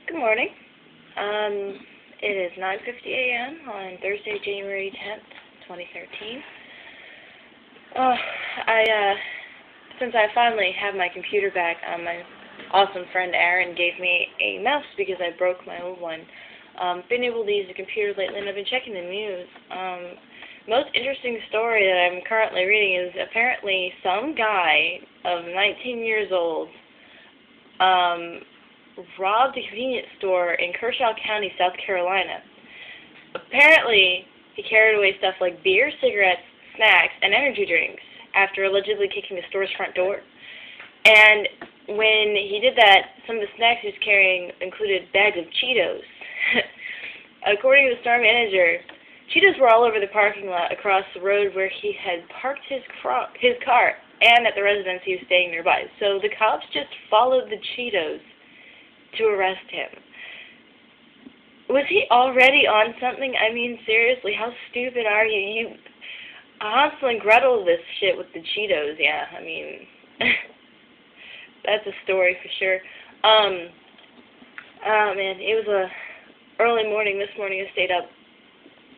Good morning. It is 9:50 a.m. on Thursday, January 10th, 2013. Uh, since I finally have my computer back, my awesome friend Aaron gave me a mouse because I broke my old one. Been able to use the computer lately, and I've been checking the news. Most interesting story that I'm currently reading is apparently some guy of 19 years old, robbed a convenience store in Kershaw County, South Carolina. Apparently, he carried away stuff like beer, cigarettes, snacks, and energy drinks after allegedly kicking the store's front door. And when he did that, some of the snacks he was carrying included bags of Cheetos. According to the store manager, Cheetos were all over the parking lot across the road where he had parked his car and at the residence he was staying nearby. So the cops just followed the Cheetos to arrest him. Was he already on something? I mean, seriously, how stupid are you? You Hansel and Gretel this shit with the Cheetos, yeah. I mean, that's a story for sure. Oh man, it was a early morning this morning. I stayed up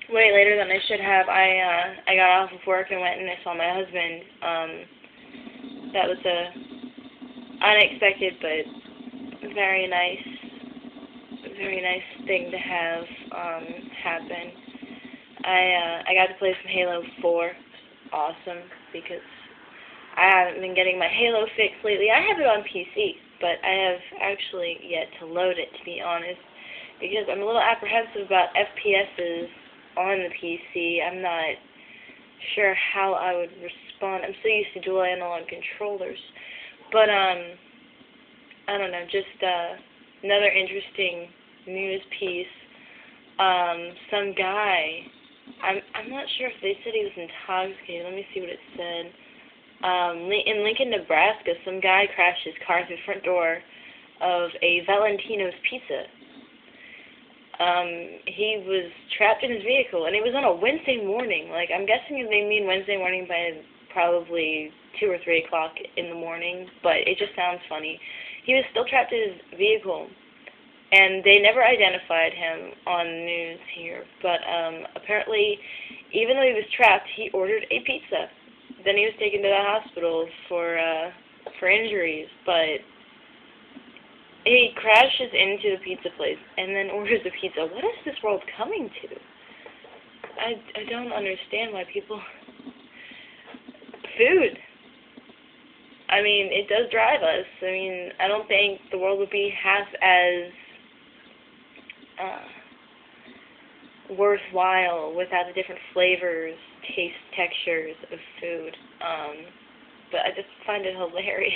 way later than I should have. I got off of work and went and I saw my husband. That was a unexpected but very nice thing to have happen. I got to play some Halo 4. Awesome, because I haven't been getting my Halo fix lately. I have it on PC, but I have actually yet to load it, to be honest, because I'm a little apprehensive about FPSs on the PC. I'm not sure how I would respond. I'm so used to dual analog controllers. But I don't know, just another interesting news piece. Some guy, I'm not sure if they said he was intoxicated. Let me see what it said. In Lincoln, Nebraska, some guy crashed his car through the front door of a Valentino's Pizza. He was trapped in his vehicle, and it was on a Wednesday morning. Like, I'm guessing they mean Wednesday morning by probably 2 or 3 o'clock in the morning, but it just sounds funny. He was still trapped in his vehicle, and they never identified him on the news here. But apparently, even though he was trapped, he ordered a pizza. Then he was taken to the hospital for injuries, but he crashes into the pizza place and then orders a pizza. What is this world coming to? I don't understand why people... Food. I mean, it does drive us. I mean, I don't think the world would be half as worthwhile without the different flavors, taste, textures of food. But I just find it hilarious.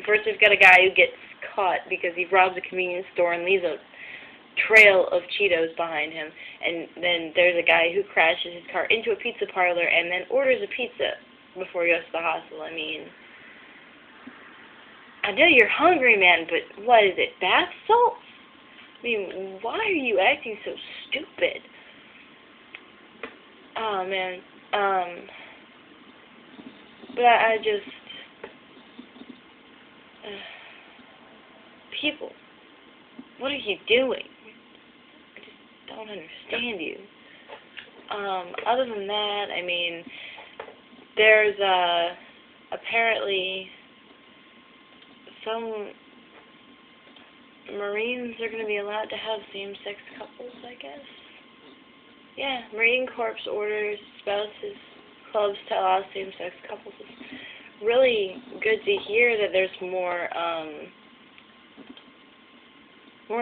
First, we've got a guy who gets caught because he robs a convenience store and leaves a trail of Cheetos behind him. And then there's a guy who crashes his car into a pizza parlor and then orders a pizza before he goes to the hospital. I mean, I know you're hungry, man, but what is it, bath salts? I mean, why are you acting so stupid? Oh, man. But I just... people, what are you doing? I just don't understand you. Other than that, I mean, there's apparently some Marines are going to be allowed to have same-sex couples, I guess. Yeah, Marine Corps orders spouses clubs to allow same-sex couples. It's really good to hear that there's more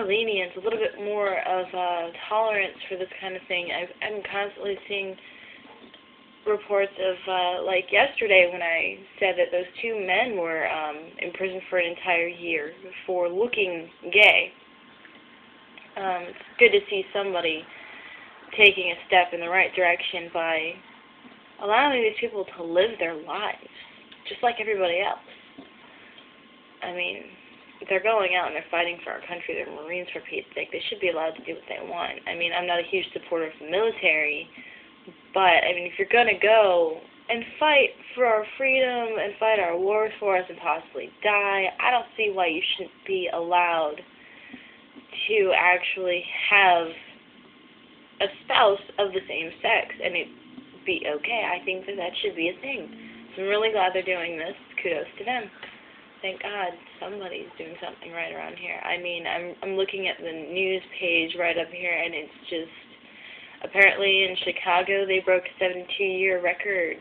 lenience, a little bit more of tolerance for this kind of thing. I'm constantly seeing reports of, like yesterday when I said that those 2 men were in prison for an entire year for looking gay. It's good to see somebody taking a step in the right direction by allowing these people to live their lives, just like everybody else. I mean, they're going out and they're fighting for our country. They're Marines, for Pete's sake. They should be allowed to do what they want. I mean, I'm not a huge supporter of the military, but, I mean, if you're going to go and fight for our freedom and fight our wars for us and possibly die, I don't see why you shouldn't be allowed to actually have a spouse of the same sex and it be okay. I think that that should be a thing. So I'm really glad they're doing this. Kudos to them. Thank God somebody's doing something right around here. I mean, I'm looking at the news page right up here, and it's just, apparently in Chicago they broke a 72-year record.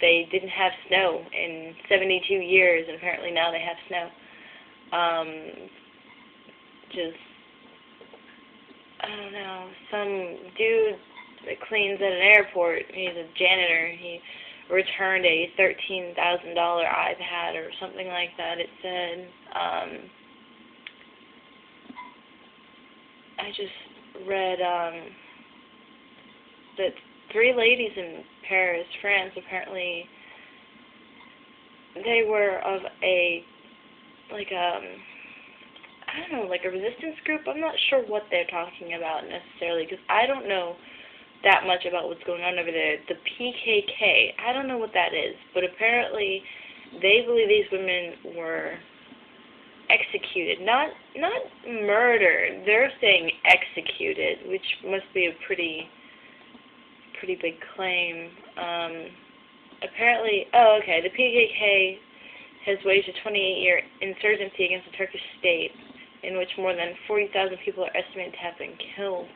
They didn't have snow in 72 years, and apparently now they have snow. Just, I don't know, some dude that cleans at an airport, he's a janitor, he returned a $13,000 iPad or something like that, it said. I just read that 3 ladies in Paris, France, apparently they were of a, like I don't know, like a resistance group. I'm not sure what they're talking about necessarily, because I don't know that much about what's going on over there. The PKK, I don't know what that is, but apparently they believe these women were executed, not murdered. They're saying executed, which must be a pretty big claim. Apparently, the PKK has waged a 28-year insurgency against the Turkish state, in which more than 40,000 people are estimated to have been killed.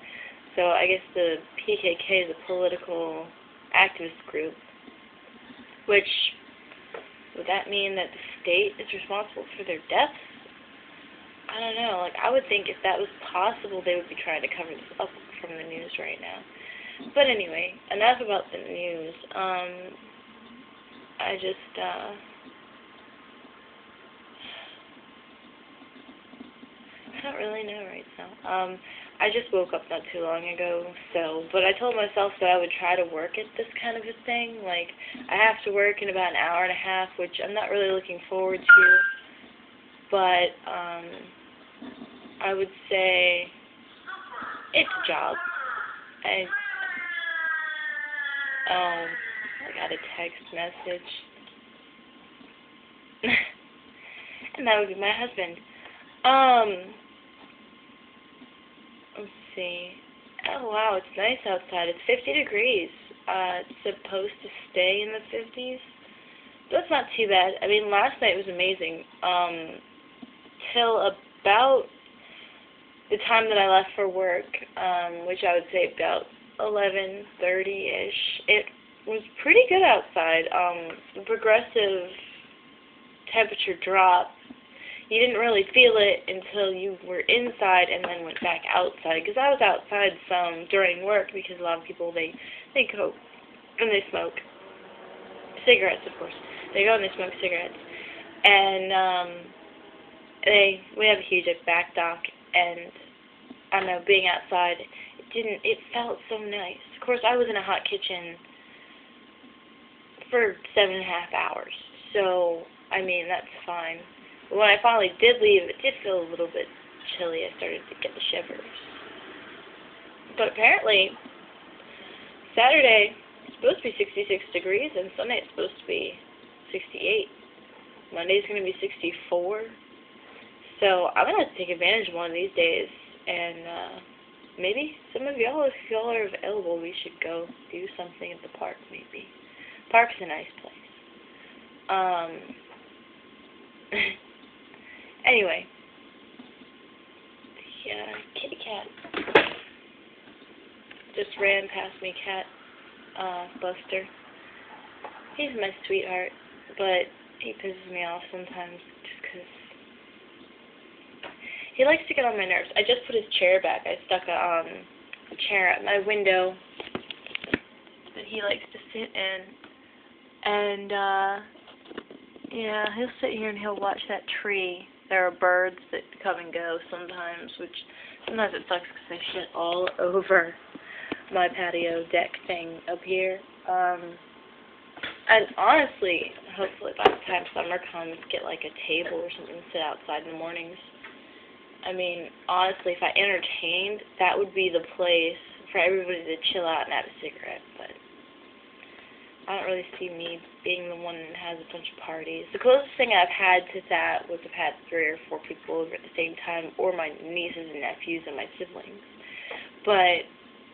So I guess the PKK is a political activist group, which, would that mean that the state is responsible for their deaths? I don't know. Like, I would think if that was possible, they would be trying to cover this up from the news right now. But anyway, enough about the news. I don't really know right now. I just woke up not too long ago, but I told myself that I would try to work at this kind of a thing. Like, I have to work in about an hour and a half, which I'm not really looking forward to, but I would say it's a job. I got a text message. And that would be my husband. Let's see. Oh, wow, it's nice outside. It's 50 degrees. It's supposed to stay in the 50s. That's not too bad. I mean, last night was amazing. Till about the time that I left for work, which I would say about 11:30-ish, it was pretty good outside. The progressive temperature drop, you didn't really feel it until you were inside and then went back outside, because I was outside some during work, because a lot of people, they cope and they smoke cigarettes, of course. They go and they smoke cigarettes, and we have a huge back dock, and I don't know, being outside, it felt so nice. Of course, I was in a hot kitchen for 7.5 hours, so I mean, that's fine. But when I finally did leave, it did feel a little bit chilly. I started to get the shivers. But apparently, Saturday is supposed to be 66 degrees, and Sunday it's supposed to be 68. Monday's going to be 64. So I'm going to have to take advantage of one of these days, and maybe some of y'all, if y'all are available, we should go do something at the park, maybe. Park's a nice place. Anyway, the kitty cat just ran past me, Buster. He's my sweetheart, but he pisses me off sometimes just because he likes to get on my nerves. I just put his chair back. I stuck a chair at my window that he likes to sit in, and yeah, he'll sit here and he'll watch that tree. There are birds that come and go sometimes, which sometimes it sucks because they shit all over my patio deck thing up here. And honestly, hopefully by the time summer comes, get like a table or something to sit outside in the mornings. I mean, honestly, if I entertained, that would be the place for everybody to chill out and have a cigarette, but I don't really see me being the one that has a bunch of parties. The closest thing I've had to that was I've had 3 or 4 people over at the same time, or my nieces and nephews and my siblings. But,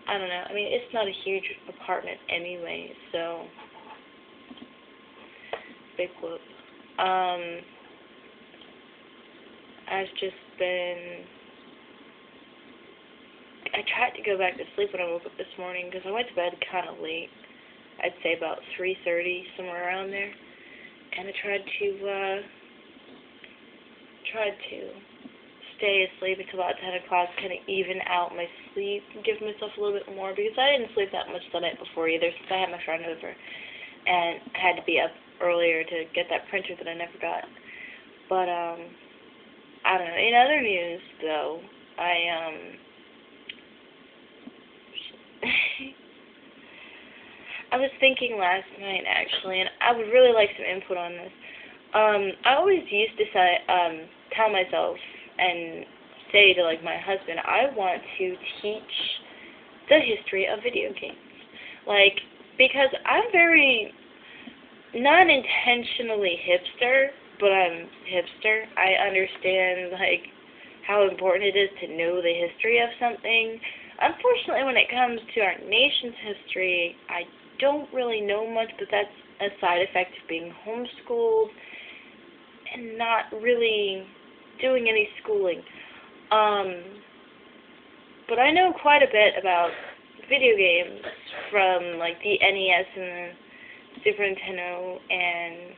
I don't know. I mean, it's not a huge apartment anyway, so, big whoop. I've just been, I tried to go back to sleep when I woke up this morning, because I went to bed kind of late. I'd say about 3:30, somewhere around there. And I tried to stay asleep until about 10 o'clock, kind of even out my sleep, give myself a little bit more, because I didn't sleep that much the night before either, since I had my friend over, and I had to be up earlier to get that printer that I never got. But, I don't know. In other news, though, I was thinking last night, actually, and I would really like some input on this. I always used to say, tell myself and say to, like, my husband, I want to teach the history of video games. Like, because I'm very, not intentionally hipster, but I'm hipster. I understand, like, how important it is to know the history of something. Unfortunately, when it comes to our nation's history, I don't really know much, but that's a side effect of being homeschooled and not really doing any schooling. But I know quite a bit about video games from, like, the NES and the Super Nintendo, and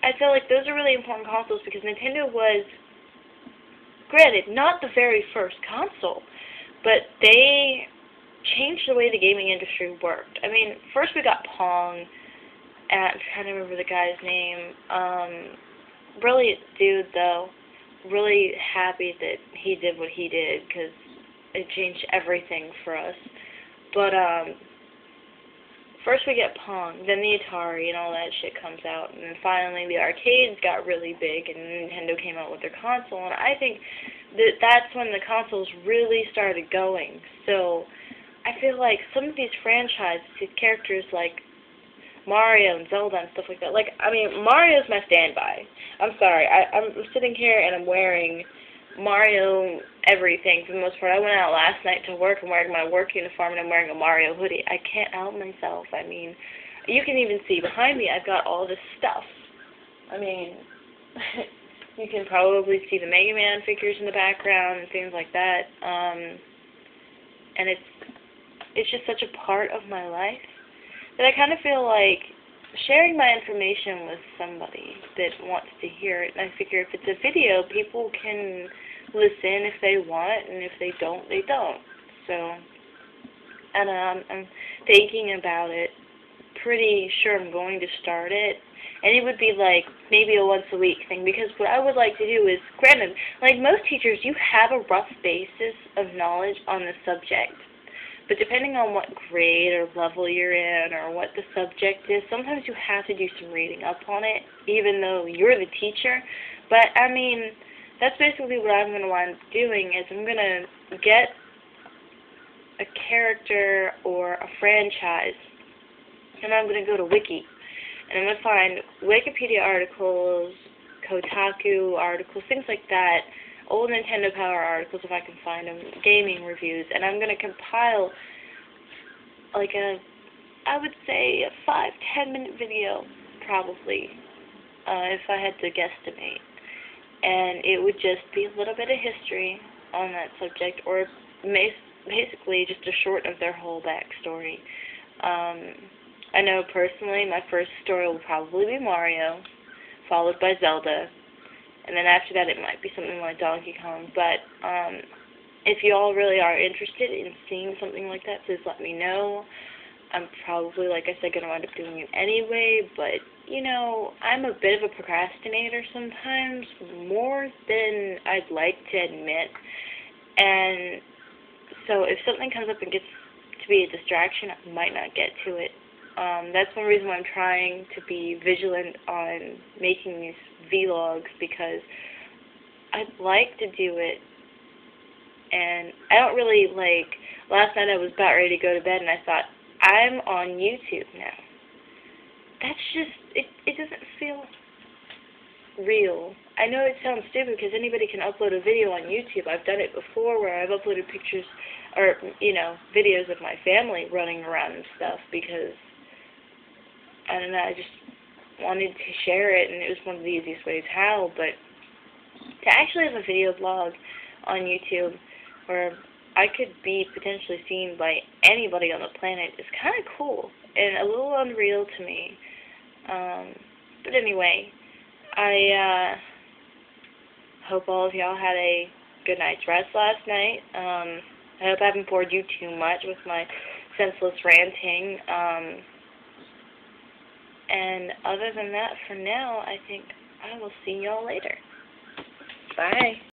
I feel like those are really important consoles because Nintendo was, granted, not the very first console, but they changed the way the gaming industry worked. I mean, first we got Pong, and I'm trying to remember the guy's name. Brilliant dude, though. Really happy that he did what he did, because it changed everything for us. But, first we get Pong, then the Atari and all that shit comes out, and then finally the arcades got really big, and Nintendo came out with their console, and I think that that's when the consoles really started going. So I feel like some of these franchises, these characters like Mario and Zelda and stuff like that, like, I mean, Mario's my standby. I'm sorry, I'm sitting here and I'm wearing Mario everything for the most part. I went out last night to work. I'm wearing my work uniform and I'm wearing a Mario hoodie. I can't help myself. I mean, you can even see behind me I've got all this stuff. I mean, you can probably see the Mega Man figures in the background and things like that. And it's just such a part of my life that I kind of feel like sharing my information with somebody that wants to hear it. And I figure if it's a video, people can listen if they want, and if they don't, they don't. So, I don't know, I'm thinking about it. Pretty sure I'm going to start it. And it would be like maybe a once a week thing, because what I would like to do is, granted, like most teachers, you have a rough basis of knowledge on the subject. But depending on what grade or level you're in or what the subject is, sometimes you have to do some reading up on it, even though you're the teacher. But, I mean, that's basically what I'm going to wind up doing, is I'm going to get a character or a franchise, and I'm going to go to Wiki. And I'm going to find Wikipedia articles, Kotaku articles, things like that, old Nintendo Power articles if I can find them, gaming reviews, and I'm going to compile like I would say a 5-10 minute video, probably, if I had to guesstimate. And it would just be a little bit of history on that subject, or basically just a short of their whole backstory. I know personally my first story will probably be Mario, followed by Zelda, and then after that it might be something like Donkey Kong. But if you all really are interested in seeing something like that, please let me know. I'm probably, like I said, going to wind up doing it anyway, but, you know, I'm a bit of a procrastinator sometimes, more than I'd like to admit. And so if something comes up and gets to be a distraction, I might not get to it. That's one reason why I'm trying to be vigilant on making these vlogs, because I'd like to do it, and I don't really, like, last night I was about ready to go to bed, and I thought, I'm on YouTube now. That's just, it doesn't feel real. I know it sounds stupid because anybody can upload a video on YouTube. I've done it before where I've uploaded pictures or, videos of my family running around and stuff because, I don't know, I just wanted to share it and it was one of the easiest ways how, but to actually have a video blog on YouTube where I could be potentially seen by anybody on the planet is kind of cool and a little unreal to me. But anyway, I hope all of y'all had a good night's rest last night. I hope I haven't bored you too much with my senseless ranting. And other than that, for now, I think I will see y'all later. Bye.